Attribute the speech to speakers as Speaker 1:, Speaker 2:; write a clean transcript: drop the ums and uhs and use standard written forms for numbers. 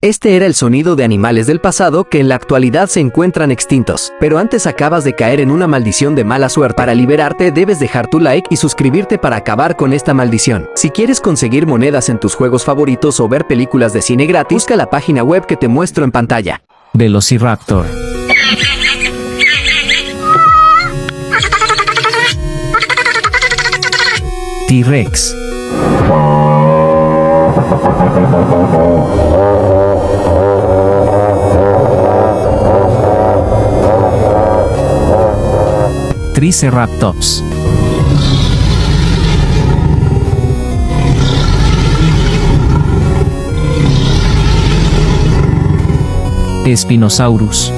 Speaker 1: Este era el sonido de animales del pasado que en la actualidad se encuentran extintos. Pero antes acabas de caer en una maldición de mala suerte. Para liberarte debes dejar tu like y suscribirte para acabar con esta maldición. Si quieres conseguir monedas en tus juegos favoritos o ver películas de cine gratis, busca la página web que te muestro en pantalla.
Speaker 2: Velociraptor. T-Rex. Triceratops. Spinosaurus.